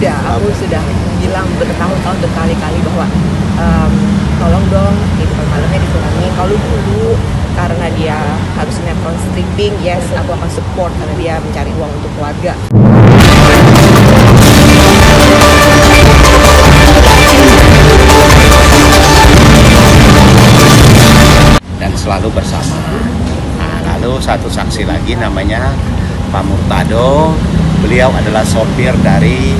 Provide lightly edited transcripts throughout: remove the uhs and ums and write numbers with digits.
Udah, aku sudah bilang bertahun-tahun berkali-kali bahwa tolong dong kehidupan malamnya dikurangi. Kalau dulu karena dia harus sinetron stripping, yes, aku akan support karena dia mencari uang untuk keluarga. Dan selalu bersama. Nah, lalu satu saksi lagi namanya Pak Murtado. Beliau adalah sopir dari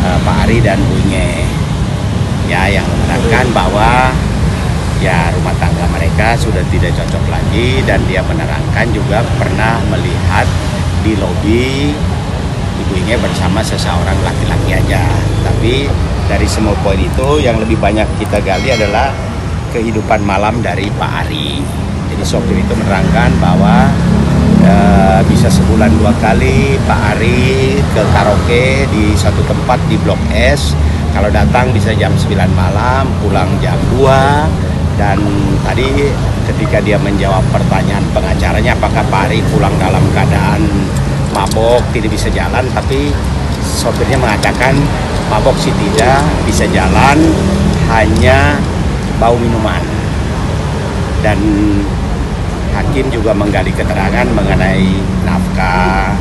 Pak Ari dan Bu Inge. Ya, yang menerangkan bahwa ya rumah tangga mereka sudah tidak cocok lagi, dan dia menerangkan juga pernah melihat di lobi Ibu Inge bersama seseorang laki-laki aja. Tapi dari semua poin itu yang lebih banyak kita gali adalah kehidupan malam dari Pak Ari. Jadi sopir itu menerangkan bahwa bisa sebulan 2 kali Pak Ari ke karaoke di satu tempat di Blok S. Kalau datang bisa jam 9 malam, pulang jam 2. Dan tadi ketika dia menjawab pertanyaan pengacaranya apakah Pak Ari pulang dalam keadaan mabok, tidak bisa jalan, tapi sopirnya mengatakan mabok sih tidak, bisa jalan, hanya bau minuman. Dan hakim juga menggali keterangan mengenai nafkah,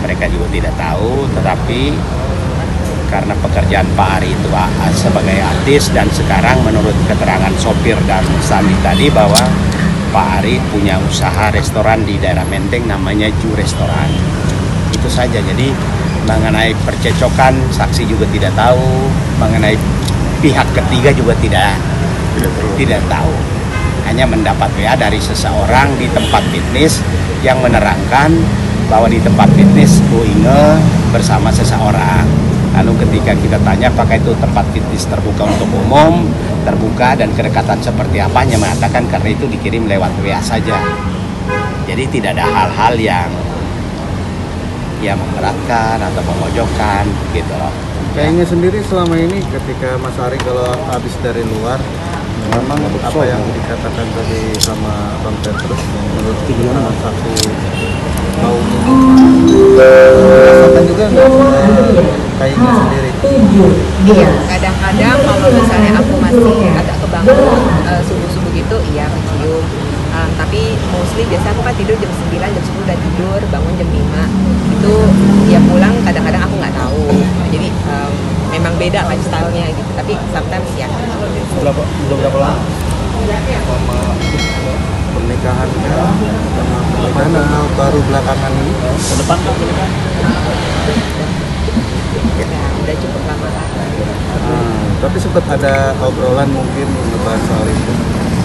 mereka juga tidak tahu, tetapi karena pekerjaan Pak Ari itu sebagai artis, dan sekarang menurut keterangan sopir dan Sandi tadi bahwa Pak Ari punya usaha restoran di daerah Menteng namanya Ju Restoran. Itu saja. Jadi mengenai percecokan saksi juga tidak tahu, mengenai pihak ketiga juga tidak tahu. Hanya mendapat WA dari seseorang di tempat fitness yang menerangkan bahwa di tempat fitness Bu Inge bersama seseorang. Lalu ketika kita tanya apakah itu tempat fitness terbuka untuk umum, terbuka dan kedekatan seperti apa, hanya mengatakan karena itu dikirim lewat WA saja. Jadi tidak ada hal-hal yang memberatkan atau memojokkan gitu loh. Kayaknya sendiri selama ini ketika Mas Ari kalau habis dari luar, memang apa yang dikatakan tadi sama Bang Petrus menurut saksi bau rasakan juga nggak kayaknya sendiri? Iya, kadang-kadang kalau misalnya aku masih agak kebangun subuh-subuh gitu, iya kecium. Tapi mostly biasa aku kan tidur jam 9, jam 10 udah tidur, bangun jam 5. Itu dia pulang kadang-kadang aku nggak tahu. Jadi memang beda lifestyle-nya gitu, tapi sometimes ya. Udah berapa lama? Lama pernikahannya mana baru belakangan ini? Ke depan Udah cukup lama lah. Tapi sempat ada obrolan mungkin ngebahas soal itu.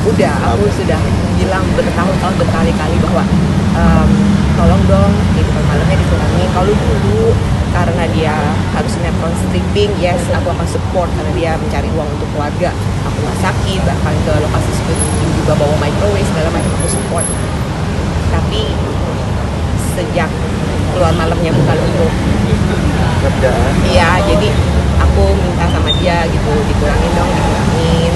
Udah, aku sudah bilang bertahun-tahun berkali-kali bahwa tolong dong kehidupan malamnya dikurangi. Kalau dulu karena dia harus sinetron stripping, yes, aku akan support karena dia mencari uang untuk keluarga. Aku masakin, bahkan ke lokasi syuting juga bawa microwave segala macam, aku support. Tapi sejak keluar malamnya bukan untuk kerjaan, iya, jadi aku minta sama dia gitu, dikurangin dong, dikurangin.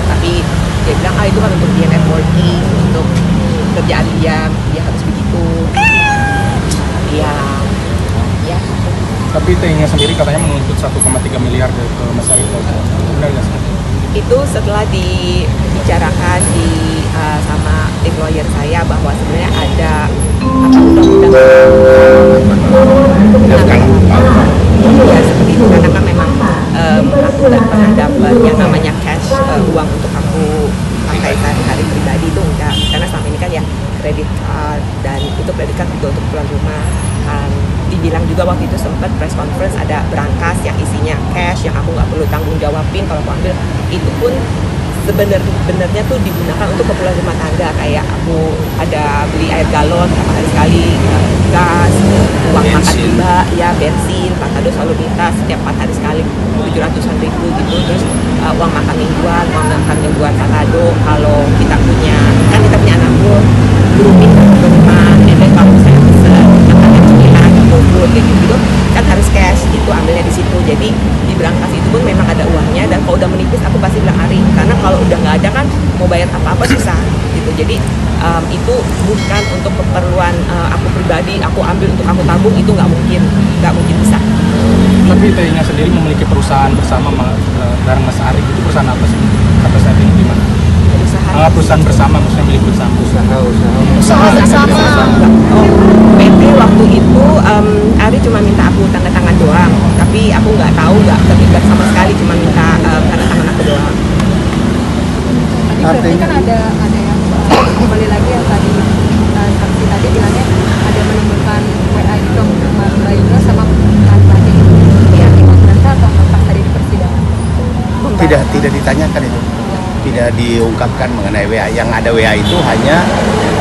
Tapi dia bilang itu kan untuk dia networking, untuk kerjaan dia harus begitu. Iya. Tapi TI-nya sendiri katanya menuntut 1,3 miliar ke Mas Ari. Benar nggak sih? Itu setelah dibicarakan sama tim lawyer saya bahwa sebenarnya ada undang-undang ya seperti itu, karena kan memang aku nggak pernah dapat yang namanya cash, uang untuk aku pakai sehari-hari pribadi, itu enggak, karena selama ini kan ya kredit card, dan itu kredit card juga untuk pulang rumah. Dibilang juga waktu itu sempat press conference ada berangkas yang isinya cash yang aku nggak perlu tanggung jawabin kalau aku ambil. Itu pun sebenarnya tuh digunakan untuk keperluan rumah tangga, kayak aku ada beli air galon berapa hari sekali, gas, uang makan tiba, ya bensin, Pak Tado selalu minta setiap 4 hari sekali 700-an ribu gitu. Terus uang makan mingguan, uang makan mingguan Pak Tado kalau kita punya anak buah belum pindah ke rumah, dan kalau saya pesen makanan cemilan, bubur kayak gitu kan harus cash, itu ambilnya di situ. Jadi di berangkas itu pun memang ada uangnya, dan kalau udah menipis aku pasti bilang Ari, karena kalau udah nggak ada kan mau bayar apa-apa susah gitu. Jadi itu bukan untuk keperluan aku pribadi, aku ambil untuk aku tabung, itu nggak mungkin bisa. Tapi Teh sendiri memiliki perusahaan bersama bareng Mas Ari, itu perusahaan apa sih? Sampai saat ini gimana? Perusahaan bersama, maksudnya milik bersama. Usaha sama. Oh, PT waktu itu Ari cuma minta aku tanda tangan doang, tapi aku nggak tahu, nggak terlibat sama sekali, cuma minta tanda tangan aku doang. Berarti kan ada yang kembali lagi yang tadi saksi tadi bilangnya ada menimbulkan WA itu Mbak Yuna sama Tati yang dikontrenta atau pas tadi di persidangan? Tidak ditanyakan itu, tidak diungkapkan mengenai WA. Yang ada WA itu hanya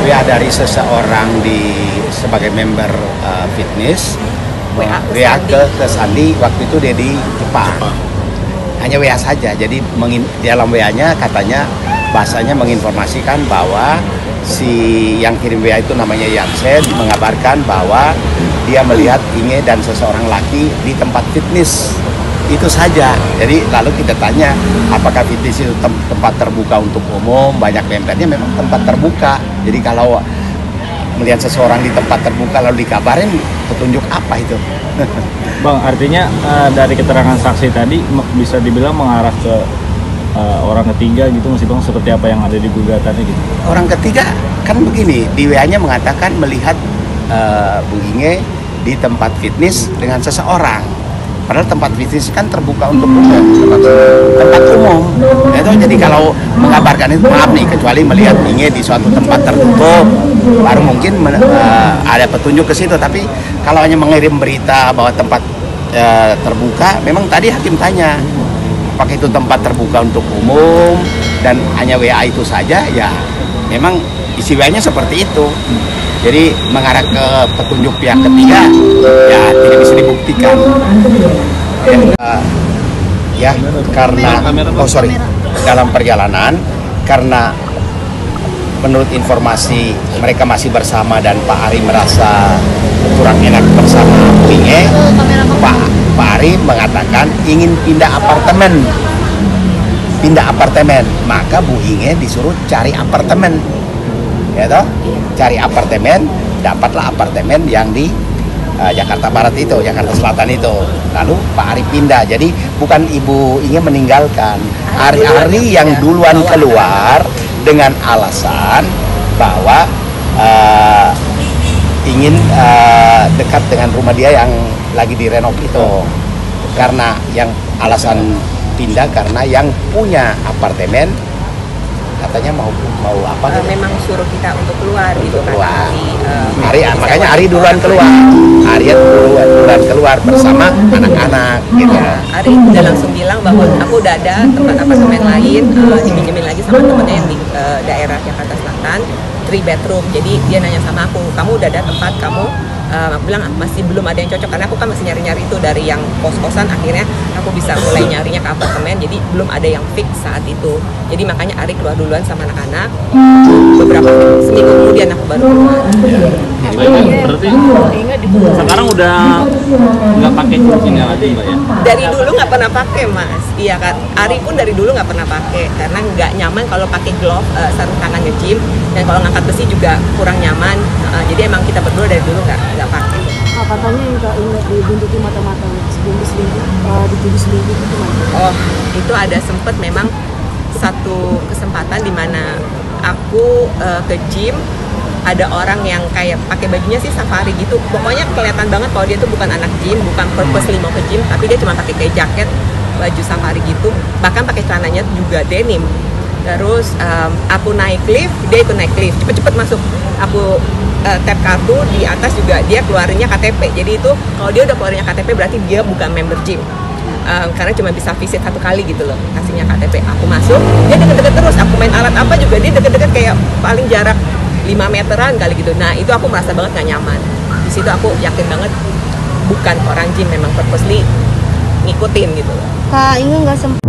WA dari seseorang sebagai member fitness, WA ke Sandi waktu itu dia di Jepang. Hanya WA saja. Jadi dalam WA-nya katanya bahasanya menginformasikan bahwa si yang kirim WA itu namanya Yansen, mengabarkan bahwa dia melihat Inge dan seseorang laki di tempat fitness. Itu saja. Jadi lalu kita tanya apakah fitness itu tempat terbuka untuk umum, banyak membernya, memang tempat terbuka. Jadi kalau melihat seseorang di tempat terbuka lalu dikabarin, petunjuk apa itu? Bang, artinya dari keterangan saksi tadi bisa dibilang mengarah ke orang ketiga gitu masih Bang, seperti apa yang ada di gugatannya gitu? Orang ketiga kan begini, di WA-nya mengatakan melihat Bu Inge di tempat fitness dengan seseorang. Padahal tempat fitness kan terbuka untuk umum, tempat umum. Jadi kalau mengabarkan itu, maaf nih, kecuali melihat Inge di suatu tempat tertutup, baru mungkin ada petunjuk ke situ. Tapi kalau hanya mengirim berita bahwa tempat terbuka, memang tadi hakim tanya, apakah itu tempat terbuka untuk umum dan hanya WA itu saja, ya memang isi WA-nya seperti itu. Jadi mengarah ke petunjuk pihak ketiga, ya tidak bisa dibuktikan. Karena dalam perjalanan, karena menurut informasi mereka masih bersama dan Pak Ari merasa kurang enak bersama Bu Inge, Pak Ari mengatakan ingin pindah apartemen, maka Bu Inge disuruh cari apartemen. Ya toh, cari apartemen, dapatlah apartemen yang di Jakarta Barat itu, Jakarta Selatan itu. Lalu Pak Ari pindah, jadi bukan Ibu Inge meninggalkan. Ari yang duluan keluar dengan alasan bahwa ingin dekat dengan rumah dia yang lagi direnov itu. Karena yang alasan pindah karena yang punya apartemen katanya mau apa? Memang suruh kita untuk keluar gitu kan. Makanya Ari duluan keluar. Ari duluan keluar bersama anak-anak gitu. Ari udah langsung bilang bahwa aku udah ada tempat apartemen lain dipinjemin lagi sama temennya yang di daerah Jakarta Selatan, 3 bedroom. Jadi dia nanya sama aku, kamu udah ada tempat kamu? Aku bilang masih belum ada yang cocok karena aku kan masih nyari-nyari itu dari yang kos-kosan, akhirnya aku bisa mulai nyarinya ke apartemen, jadi belum ada yang fix saat itu. Jadi makanya Ari keluar duluan sama anak-anak, beberapa seminggu kemudian aku baru keluar. Berarti sekarang udah nggak pakai kuncinya lagi Mbak ya? Dari dulu nggak pernah pakai Mas, iya kan. Ari pun dari dulu nggak pernah pakai karena nggak nyaman kalau pakai glove, sarung tangan nge-gym, dan kalau ngangkat besi juga kurang nyaman. Jadi emang kita berdua dari dulu nggak pakai. Katanya yang Kak Inge dibuntuti mata-matanya sebelum dituduh selingkuh itu gimana? Oh, itu ada sempet memang satu kesempatan di mana aku ke gym, ada orang yang kayak pakai bajunya sih safari gitu. Pokoknya kelihatan banget kalau dia tuh bukan anak gym, bukan purposely mau ke gym, tapi dia cuma pakai kayak jaket, baju safari gitu. Bahkan pakai celananya juga denim. Terus aku naik lift, dia ikut naik lift, cepet-cepet masuk. Aku tap kartu, di atas juga dia keluarinnya KTP. Jadi itu kalau dia udah keluarinnya KTP berarti dia bukan member gym. Karena cuma bisa visit 1 kali gitu loh, kasihnya KTP. Aku masuk, dia deket-deket terus. Aku main alat apa juga dia deket-deket, kayak paling jarak 5 meteran kali gitu. Nah itu aku merasa banget gak nyaman. Di situ aku yakin banget bukan orang gym, memang purposely ngikutin gitu loh. Kak Inge nggak sempat